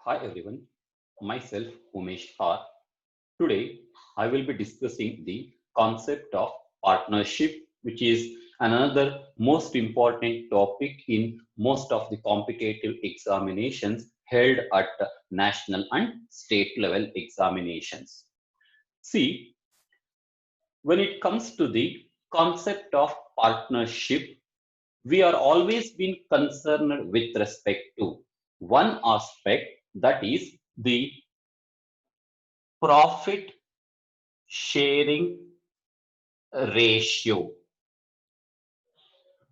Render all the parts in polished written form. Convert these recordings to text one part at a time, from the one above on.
Hi everyone, myself Umesh R. Today I will be discussing the concept of partnership, which is another most important topic in most of the competitive examinations held at national and state level examinations. See, when it comes to the concept of partnership, we are always been concerned with respect to one aspect, that is the profit sharing ratio.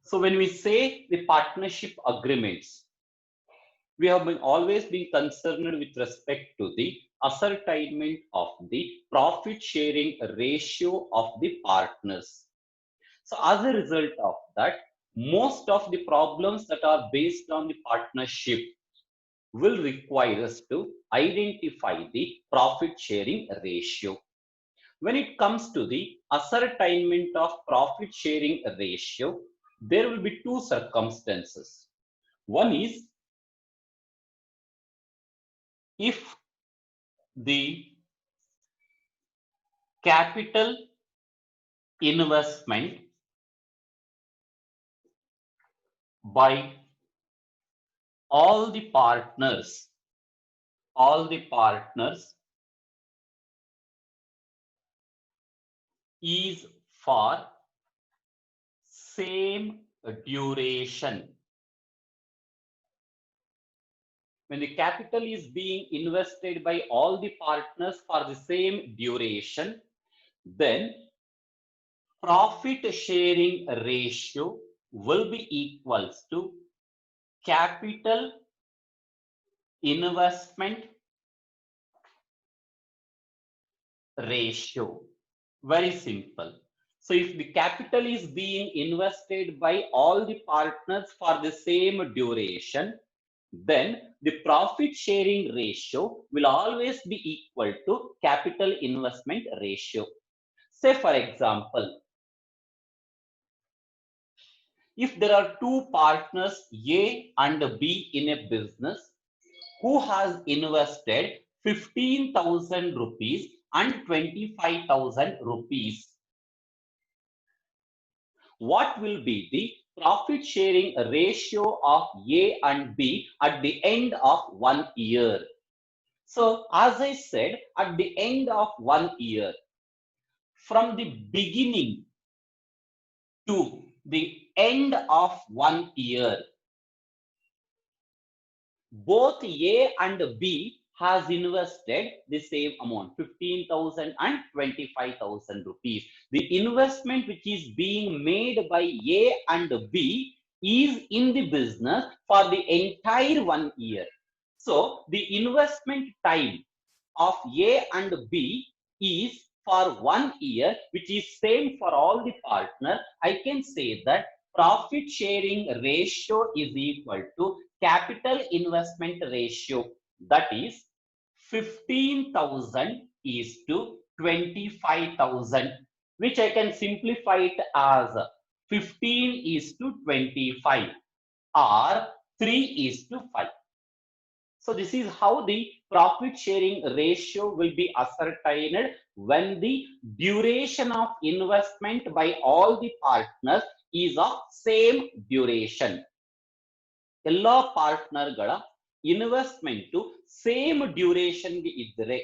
So when we say the partnership agreements, we have been always been concerned with respect to the ascertainment of the profit sharing ratio of the partners. So as a result of that, most of the problems that are based on the partnership will require us to identify the profit sharing ratio. When it comes to the ascertainment of profit sharing ratio, there will be two circumstances. One is if the capital investment by all the partners, all the partners is for same duration. When the capital is being invested by all the partners for the same duration, then profit sharing ratio will be equals to capital investment ratio. Very simple. So if the capital is being invested by all the partners for the same duration, then the profit sharing ratio will always be equal to capital investment ratio. Say for example, if there are two partners A and B in a business who has invested 15,000 rupees and 25,000 rupees, what will be the profit sharing ratio of A and B at the end of 1 year? So as I said, at the end of 1 year, from the beginning to the end of 1 year, both A and B has invested the same amount, 15,000 and 25,000 rupees. The investment which is being made by A and B is in the business for the entire 1 year. So the investment time of A and B is for 1 year, which is same for all the partners. I can say that profit sharing ratio is equal to capital investment ratio, that is 15,000 is to 25,000, which I can simplify it as 15 is to 25 or 3 is to 5. So this is how the profit sharing ratio will be ascertained when the duration of investment by all the partners is of same duration. ಎಲ್ಲ ಪಾರ್ಟ್ನರ್ಗಳ investment same ಡ್ಯೂರೇಷನ್ಗೆ ಇದ್ದರೆ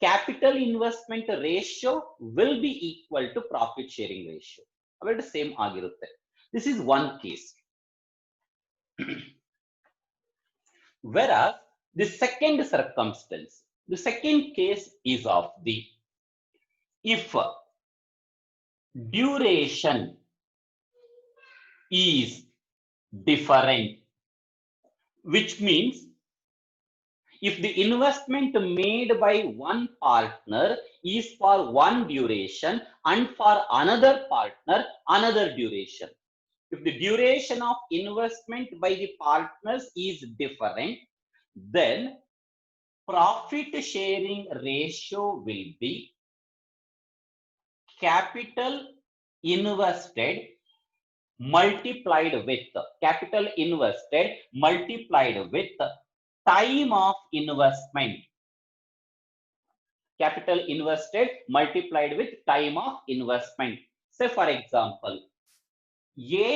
capital investment ratio will be equal to profit sharing ratio, ಅವೆರಡು same ಆಗಿರುತ್ತೆ. This is one case. Whereas the second circumstance, the second case is of the if duration is different, which means if the investment made by one partner is for one duration and for another partner another duration. If the duration of investment by the partners is different, then profit sharing ratio will be capital invested multiplied with time of investment. Capital invested multiplied with time of investment. Say for example, A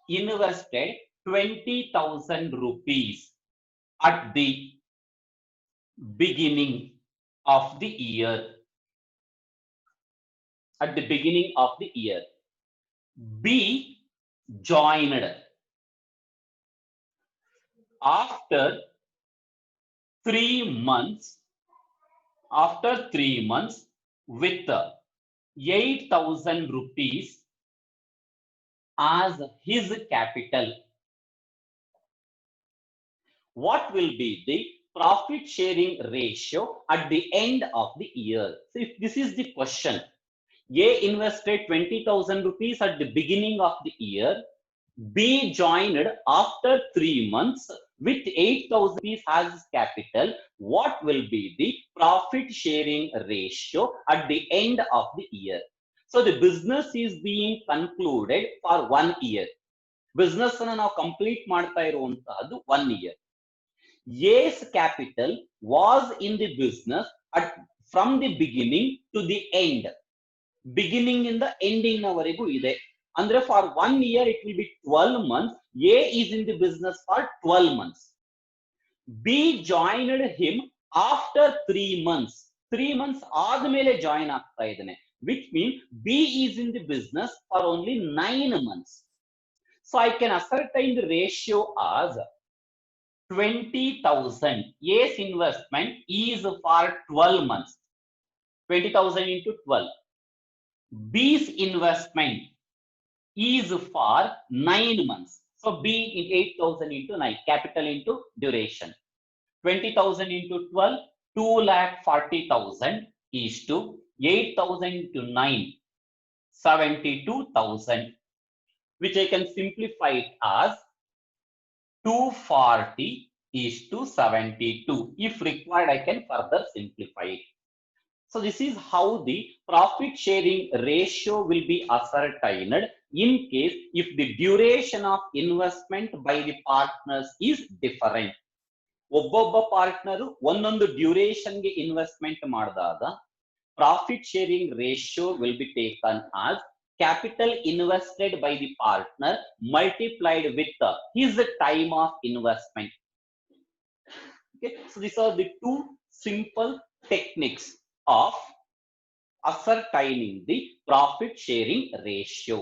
invested 20,000 rupees at the beginning of the year. At the beginning of the year. B joined after 3 months. After 3 months with 8,000 rupees as his capital. What will be the profit sharing ratio at the end of the year? So if this is the question, A invested 20,000 rupees at the beginning of the year, B joined after 3 months with 8,000 rupees as capital, what will be the profit sharing ratio at the end of the year? So the business is being concluded for 1 year. Business ಅನ್ನು ನಾವು complete ಮಾಡ್ತಾ ಇರುವಂತಹದ್ದು 1 year. A's capital was in the business from the beginning to the end. Beginning in the ending navarigu ide. Andre for 1 year it will be 12 months. A is in the business for 12 months. B joined him after 3 months. 3 months ಆದ್ಮೇಲೆ join ಆಗ್ತಾ ಇದ್ದಾನೆ, which means B is in the business for only 9 months. So I can ascertain the ratio as 20,000. A's investment is for 12 months. 20,000 into 12. B's investment is for 9 months. So B is 8,000 into 9, capital into duration. 20,000 into 12, 2,40,000 is to 8,000 into 9, 72,000, which I can simplify it as 240 is to 72. If required, I can further simplify it. So this is how the profit sharing ratio will be ascertained in case if the duration of investment by the partners is different. ಒಬ್ಬೊಬ್ಬ partner ಒಂದೊಂದು duration ಗೆ investment ಮಾಡಿದಾಗ profit sharing ratio will be taken as capital invested by the partner multiplied with his time of investment. Okay, so these are the two simple techniques of ascertaining the profit sharing ratio.